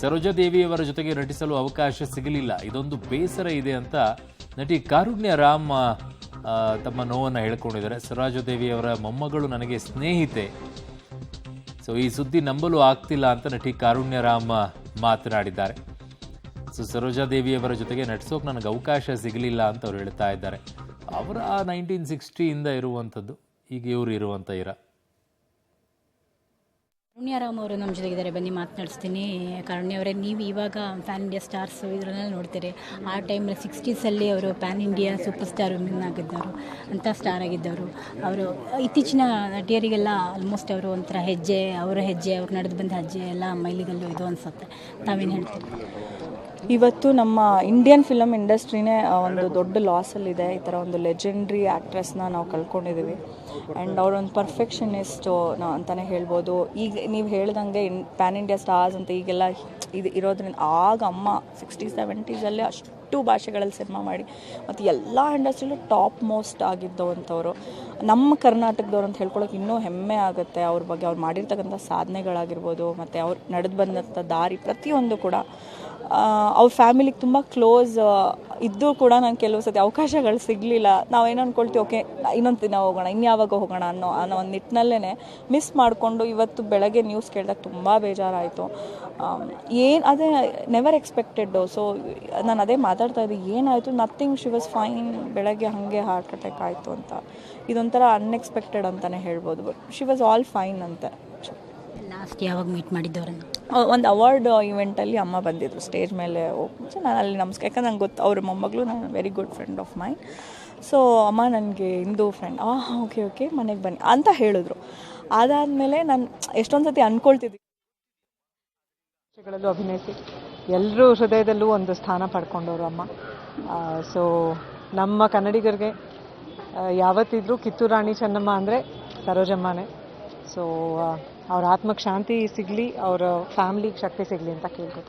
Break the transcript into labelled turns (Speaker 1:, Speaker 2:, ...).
Speaker 1: ಸರೋಜಾದೇವಿಯವರ ಜೊತೆಗೆ ನಟಿಸಲು ಅವಕಾಶ ಸಿಗಲಿಲ್ಲ, ಇದೊಂದು ಬೇಸರ ಇದೆ ಅಂತ ನಟಿ ಕಾರುಣ್ಯ ರಾಮ್ ತಮ್ಮ ನೋವನ್ನು ಹೇಳ್ಕೊಂಡಿದ್ದಾರೆ. ಸರೋಜಾದೇವಿಯವರ ಮೊಮ್ಮಗಳು ನನಗೆ ಸ್ನೇಹಿತೆ, ಸೊ ಈ ಸುದ್ದಿ ನಂಬಲು ಆಗ್ತಿಲ್ಲ ಅಂತ ನಟಿ ಕಾರುಣ್ಯ ರಾಮ್ ಮಾತನಾಡಿದ್ದಾರೆ. ಸೊ ಸರೋಜಾದೇವಿಯವರ ಜೊತೆಗೆ ನಟಿಸೋಕೆ ನನಗೆ ಅವಕಾಶ ಸಿಗಲಿಲ್ಲ ಅಂತ ಅವ್ರು ಹೇಳ್ತಾ ಇದ್ದಾರೆ. ಅವರ 1960 ಇರುವಂಥದ್ದು, ಈಗ ಇವರು ಇರುವಂಥ
Speaker 2: ಕಾರುಣ್ಯ ರಾಮ್ ಅವರು ನಮ್ಮ ಜೊತೆಗಿದ್ದಾರೆ, ಬನ್ನಿ ಮಾತನಾಡಿಸ್ತೀನಿ. ಕಾರುಣ್ಯ ಅವರೇ, ನೀವು ಇವಾಗ ಪ್ಯಾನ್ ಇಂಡಿಯಾ ಸ್ಟಾರ್ಸು ಇದರನ್ನೆಲ್ಲ ನೋಡ್ತೀರಿ. ಆ ಟೈಮಲ್ಲಿ 60s ಅವರು ಪ್ಯಾನ್ ಇಂಡಿಯಾ ಸೂಪರ್ ಸ್ಟಾರ್ ವಿನ್ ಆಗಿದ್ದವರು, ಅಂಥ ಸ್ಟಾರ್ ಆಗಿದ್ದವರು. ಅವರು ಇತ್ತೀಚಿನ ನಟಿಯರಿಗೆಲ್ಲ ಆಲ್ಮೋಸ್ಟ್ ಅವರು ಒಂಥರ ಹೆಜ್ಜೆ, ಅವರ ಹೆಜ್ಜೆ, ಅವ್ರು ನಡೆದು ಬಂದ ಹೆಜ್ಜೆ ಎಲ್ಲ ಮೈಲಿಗಲ್ಲು ಇದು ಅನಿಸುತ್ತೆ. ತಾವೇನು ಹೇಳ್ತೀರಿ?
Speaker 3: ಇವತ್ತು ನಮ್ಮ ಇಂಡಿಯನ್ ಫಿಲಮ್ ಇಂಡಸ್ಟ್ರಿನೇ ಒಂದು ದೊಡ್ಡ ಲಾಸಲ್ಲಿದೆ. ಈ ಥರ ಒಂದು ಲೆಜೆಂಡ್ರಿ ಆ್ಯಕ್ಟ್ರೆಸ್ನ ನಾವು ಕಳ್ಕೊಂಡಿದ್ದೀವಿ. ಆ್ಯಂಡ್ ಅವರೊಂದು ಪರ್ಫೆಕ್ಷನಿಸ್ಟು ಅಂತಲೇ ಹೇಳ್ಬೋದು. ಈಗ ನೀವು ಹೇಳ್ದಂಗೆ ಪ್ಯಾನ್ ಇಂಡಿಯಾ ಸ್ಟಾರ್ಸ್ ಅಂತ ಈಗೆಲ್ಲ ಇದು ಇರೋದ್ರಿಂದ, ಆಗ ಅಮ್ಮ 60s 70s ಅಷ್ಟು ಭಾಷೆಗಳಲ್ಲಿ ಸಿನಿಮಾ ಮಾಡಿ ಮತ್ತು ಎಲ್ಲ ಇಂಡಸ್ಟ್ರಿಲೂ ಟಾಪ್ ಮೋಸ್ಟ್ ಆಗಿದ್ದವಂಥವ್ರು. ನಮ್ಮ ಕರ್ನಾಟಕದವ್ರು ಅಂತ ಹೇಳ್ಕೊಳಕ್ಕೆ ಇನ್ನೂ ಹೆಮ್ಮೆ ಆಗುತ್ತೆ ಅವ್ರ ಬಗ್ಗೆ. ಅವ್ರು ಮಾಡಿರ್ತಕ್ಕಂಥ ಸಾಧನೆಗಳಾಗಿರ್ಬೋದು ಮತ್ತು ಅವ್ರು ನಡೆದು ಬಂದಂಥ ದಾರಿ ಪ್ರತಿಯೊಂದು ಕೂಡ. ಅವ್ರ ಫ್ಯಾಮಿಲಿಗೆ ತುಂಬ ಕ್ಲೋಸ್ ಇದ್ದು ಕೂಡ ನಂಗೆ ಕೆಲವು ಸತಿ ಅವಕಾಶಗಳು ಸಿಗಲಿಲ್ಲ. ನಾವೇನು ಅಂದ್ಕೊಳ್ತೀವಿ, ಓಕೆ ಇನ್ನೊಂದು ದಿನ ಹೋಗೋಣ, ಇನ್ಯಾವಾಗ ಹೋಗೋಣ ಅನ್ನೋ ಒಂದು ನಿಟ್ಟಿನಲ್ಲೇ ಮಿಸ್ ಮಾಡಿಕೊಂಡು ಇವತ್ತು ಬೆಳಗ್ಗೆ ನ್ಯೂಸ್ ಕೇಳಿದಾಗ ತುಂಬ ಬೇಜಾರಾಯಿತು. ಅದೇ ನೆವರ್ ಎಕ್ಸ್ಪೆಕ್ಟೆಡ್ಡು. ಸೊ ನಾನು ಅದೇ ಮಾತಾಡ್ತಾ ಇದ್ದೆ, ಏನಾಯಿತು, ನಥಿಂಗ್, ಶಿ ವಾಸ್ ಫೈನ್. ಬೆಳಗ್ಗೆ ಹಾಗೆ ಹಾರ್ಟ್ ಅಟ್ಯಾಕ್ ಆಯಿತು ಅಂತ. ಇದೊಂಥರ ಅನ್ಎಕ್ಸ್ಪೆಕ್ಟೆಡ್ ಅಂತಲೇ ಹೇಳ್ಬೋದು. But she was all fine ಅಂತೆ.
Speaker 2: ಲಾಸ್ಟ್ ಯಾವಾಗ ಮೀಟ್ ಮಾಡಿದ್ದವ್ರನ್ನು?
Speaker 3: ಒಂದು ಅವಾರ್ಡ್ ಇವೆಂಟಲ್ಲಿ ಅಮ್ಮ ಬಂದಿದ್ರು ಸ್ಟೇಜ್ ಮೇಲೆ ಹೋಗಿ ಮುಂಚೆ ನಾನು ಅಲ್ಲಿ ನಮಸ್ಕಾರ, ಯಾಕಂದ್ರೆ ನಂಗೆ ಗೊತ್ತು ಅವ್ರ ಮೊಮ್ಮಗಳು, ನಾನು very good friend of main. So ಅಮ್ಮ ನನಗೆ ಇಂದು ಫ್ರೆಂಡ್, ಓಕೆ ಮನೆಗೆ ಬನ್ನಿ ಅಂತ ಹೇಳಿದ್ರು. ಅದಾದಮೇಲೆ ನಾನು ಎಷ್ಟೊಂದು ಸತಿ ಅಂದ್ಕೊಳ್ತಿದ್ದೆ,
Speaker 4: ಗಳಲ್ಲೂ ಅಭಿನಯಿಸಿ ಎಲ್ಲರೂ ಹೃದಯದಲ್ಲೂ ಒಂದು ಸ್ಥಾನ ಪಡ್ಕೊಂಡವರು ಅಮ್ಮ. ಸೊ ನಮ್ಮ ಕನ್ನಡಿಗರಿಗೆ ಯಾವತ್ತಿದ್ರೂ ಕಿತ್ತೂರು ರಾಣಿ ಚೆನ್ನಮ್ಮ ಅಂದರೆ ಸರೋಜಮ್ಮನೇ. ಸೊ ಅವ್ರ ಆತ್ಮಕ್ಕೆ ಶಾಂತಿ ಸಿಗಲಿ, ಅವರ ಫ್ಯಾಮ್ಲಿಗೆ ಶಕ್ತಿ ಸಿಗಲಿ ಅಂತ ಕೇಳ್ಕೊತೀನಿ.